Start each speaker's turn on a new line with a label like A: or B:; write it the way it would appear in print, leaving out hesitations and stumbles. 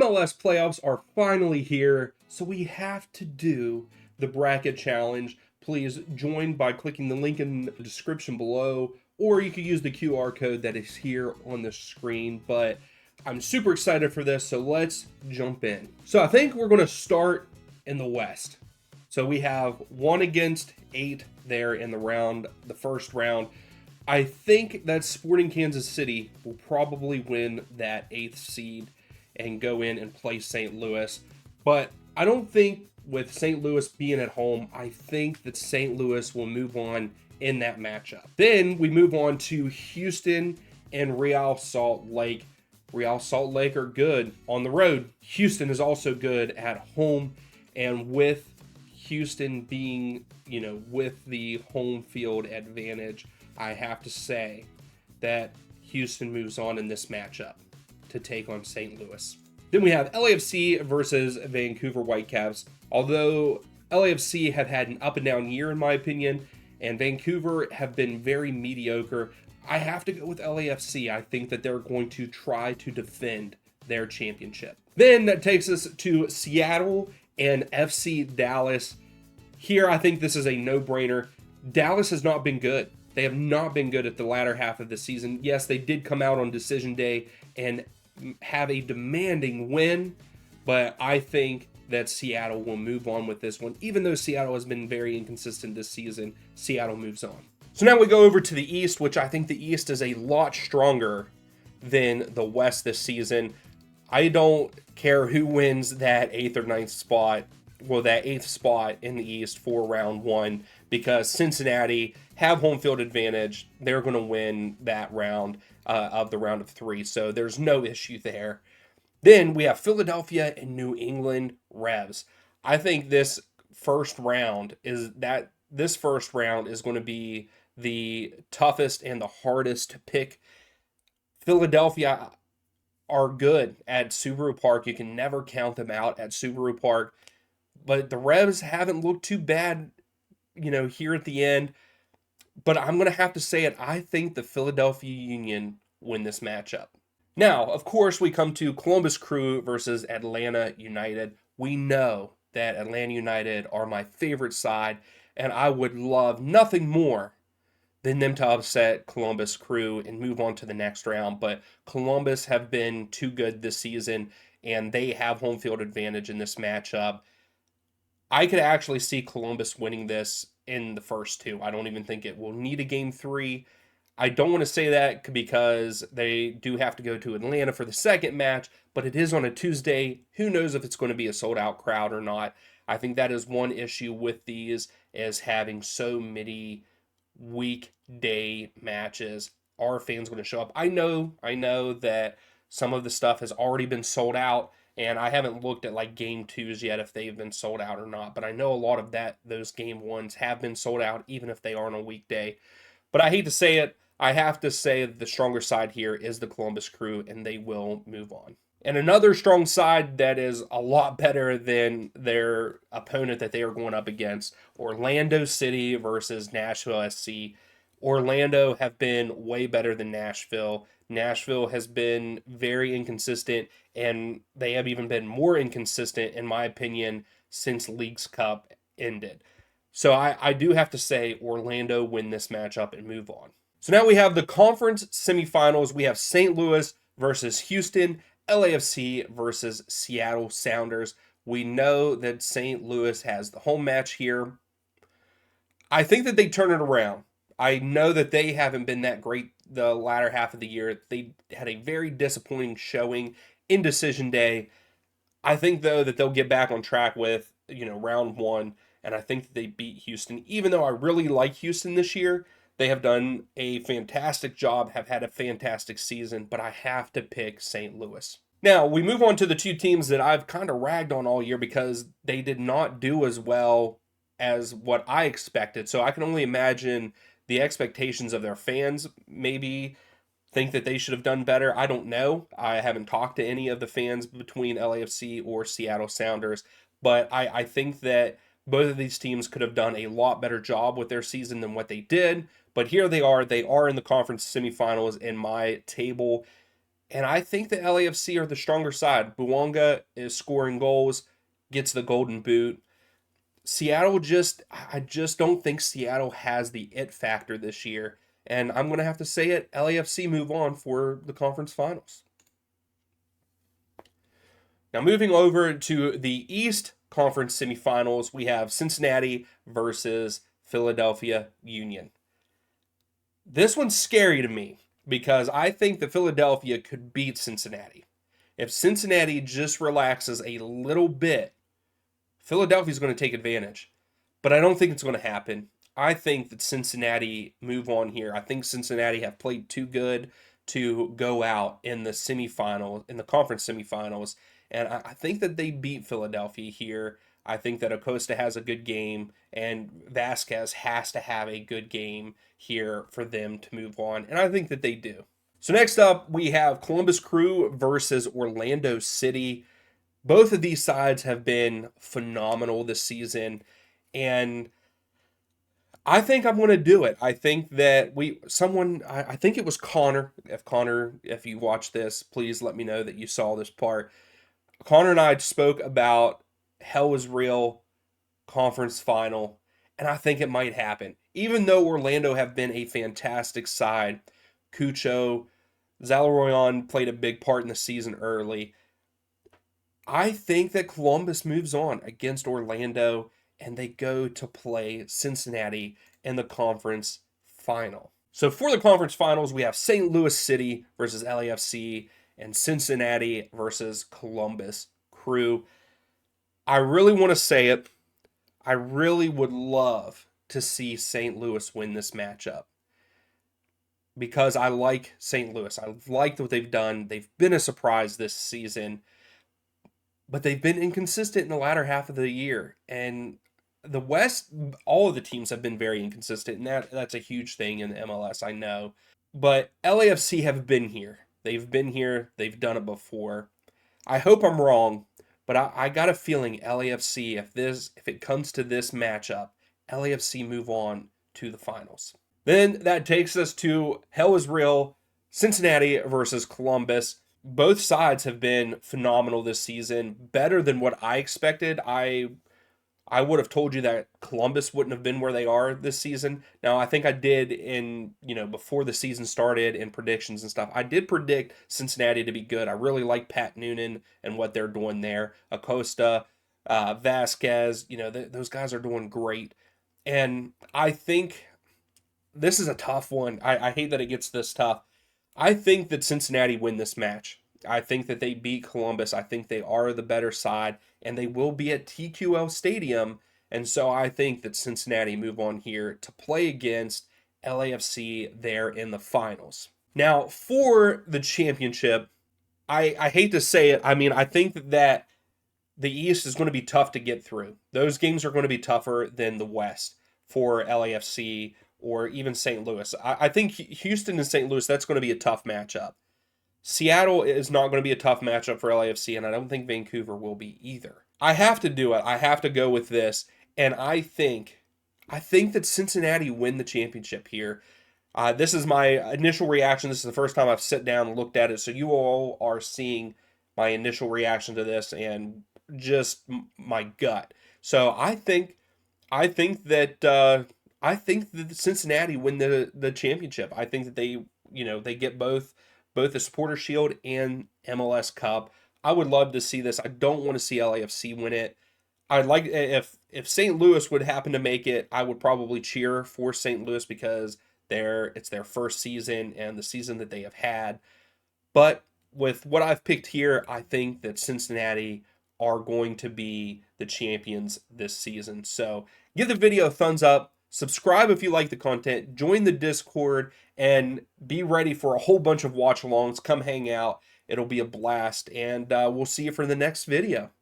A: MLS playoffs are finally here, so we have to do the bracket challenge. Please join by clicking the link in the description below, or you can use the QR code that is here on the screen. But I'm super excited for this, so let's jump in. So I think we're going to start in the West. So we have 1 against 8 there in the first round. I think that Sporting Kansas City will probably win that 8th seed and go in and play St. Louis. But I don't think with St. Louis being at home, I think that St. Louis will move on in that matchup. Then we move on to Houston and Real Salt Lake. Real Salt Lake are good on the road. Houston is also good at home. And with Houston being, with the home field advantage, I have to say that Houston moves on in this matchup to take on St. Louis. Then we have LAFC versus Vancouver Whitecaps. Although LAFC have had an up and down year in my opinion, and Vancouver have been very mediocre, I have to go with LAFC. I think that they're going to try to defend their championship. Then that takes us to Seattle and FC Dallas. Here, I think this is a no-brainer. Dallas has not been good. They have not been good at the latter half of the season. Yes, they did come out on decision day and have a demanding win, but I think that Seattle will move on with this one. Even though Seattle has been very inconsistent this season, Seattle moves on. So now we go over to the East, which I think the East is a lot stronger than the West this season. I don't care who wins that 8th or 9th spot, well, that 8th spot in the East for round 1, because Cincinnati have home field advantage. They're going to win that round of the round of 3, so there's no issue there. Then we have Philadelphia and New England Revs. I think this first round is going to be the toughest and the hardest to pick. Philadelphia are good at Subaru Park. You can never count them out at Subaru Park. But the Revs haven't looked too bad, here at the end. But I'm going to have to say it. I think the Philadelphia Union win this matchup. Now, of course, we come to Columbus Crew versus Atlanta United. We know that Atlanta United are my favorite side, and I would love nothing more than them to upset Columbus Crew and move on to the next round. But Columbus have been too good this season, and they have home field advantage in this matchup. I could actually see Columbus winning this in the first 2. I don't even think it will need a game 3. I don't want to say that because they do have to go to Atlanta for the second match, but it is on a Tuesday. Who knows if it's going to be a sold-out crowd or not. I think that is one issue with these, is having so many weekday matches. Are fans going to show up? I know that some of the stuff has already been sold out, and I haven't looked at like game 2s yet if they've been sold out or not, but I know a lot of those game 1s have been sold out even if they are on a weekday. But I hate to say it, I have to say that the stronger side here is the Columbus Crew, and they will move on. And another strong side that is a lot better than their opponent that they are going up against, Orlando City versus Nashville SC. Orlando have been way better than Nashville. Nashville has been very inconsistent, and they have even been more inconsistent, in my opinion, since Leagues Cup ended. So I do have to say Orlando win this matchup and move on. So now we have the conference semifinals. We have St. Louis versus Houston, LAFC versus Seattle Sounders. We know that St. Louis has the home match here. I think that they turn it around. I know that they haven't been that great the latter half of the year. They had a very disappointing showing in Decision Day. I think, though, that they'll get back on track with, round 1, and I think that they beat Houston. Even though I really like Houston this year, they have done a fantastic job, have had a fantastic season, but I have to pick St. Louis. Now, we move on to the 2 teams that I've kind of ragged on all year because they did not do as well as what I expected. So I can only imagine the expectations of their fans maybe think that they should have done better. I don't know. I haven't talked to any of the fans between LAFC or Seattle Sounders, but I think that both of these teams could have done a lot better job with their season than what they did. But here they are. They are in the conference semifinals in my table. And I think the LAFC are the stronger side. Buonga is scoring goals, gets the golden boot. I just don't think Seattle has the it factor this year. And I'm going to have to say it, LAFC move on for the conference finals. Now, moving over to the East Conference semifinals, we have Cincinnati versus Philadelphia Union. This one's scary to me because I think that Philadelphia could beat Cincinnati. If Cincinnati just relaxes a little bit, Philadelphia's going to take advantage. But I don't think it's going to happen. I think that Cincinnati move on here. I think Cincinnati have played too good to go out in the semifinals, in the conference semifinals. And I think that they beat Philadelphia here. I think that Acosta has a good game, and Vasquez has to have a good game here for them to move on. And I think that they do. So next up, we have Columbus Crew versus Orlando City. Both of these sides have been phenomenal this season, and I think I'm going to do it. I think that I think it was Connor. If you watch this, please let me know that you saw this part. Connor and I spoke about Hell is Real conference final, and I think it might happen. Even though Orlando have been a fantastic side, Cucho, Zalaroyan played a big part in the season early. I think that Columbus moves on against Orlando and they go to play Cincinnati in the conference final. So for the conference finals, we have St. Louis City versus LAFC and Cincinnati versus Columbus Crew. I really want to say it. I really would love to see St. Louis win this matchup because I like St. Louis. I've liked what they've done. They've been a surprise this season, but they've been inconsistent in the latter half of the year. And the West, all of the teams have been very inconsistent, and that's a huge thing in the MLS, I know. But LAFC have been here. They've been here. They've done it before. I hope I'm wrong, but I got a feeling LAFC, if it comes to this matchup, LAFC move on to the finals. Then that takes us to Hell is Real, Cincinnati versus Columbus. Both sides have been phenomenal this season, better than what I expected. I would have told you that Columbus wouldn't have been where they are this season. Now, I think I did before the season started in predictions and stuff, I did predict Cincinnati to be good. I really like Pat Noonan and what they're doing there. Acosta, Vasquez, those guys are doing great. And I think this is a tough one. I hate that it gets this tough. I think that Cincinnati win this match. I think that they beat Columbus. I think they are the better side, and they will be at TQL Stadium. And so I think that Cincinnati move on here to play against LAFC there in the finals. Now, for the championship, I hate to say it. I mean, I think that the East is going to be tough to get through. Those games are going to be tougher than the West for LAFC or even St. Louis. I think Houston and St. Louis, that's going to be a tough matchup. Seattle is not going to be a tough matchup for LAFC, and I don't think Vancouver will be either. I have to do it. I have to go with this, and I think that Cincinnati win the championship here. This is my initial reaction. This is the first time I've sat down and looked at it, so you all are seeing my initial reaction to this and just my gut. So I think that Cincinnati win the championship. I think that they get both the Supporter Shield and MLS Cup. I would love to see this. I don't want to see LAFC win it. I'd like if St. Louis would happen to make it, I would probably cheer for St. Louis because it's their first season and the season that they have had. But with what I've picked here, I think that Cincinnati are going to be the champions this season. So give the video a thumbs up. Subscribe if you like the content, join the Discord, and be ready for a whole bunch of watch-alongs. Come hang out. It'll be a blast, and we'll see you for the next video.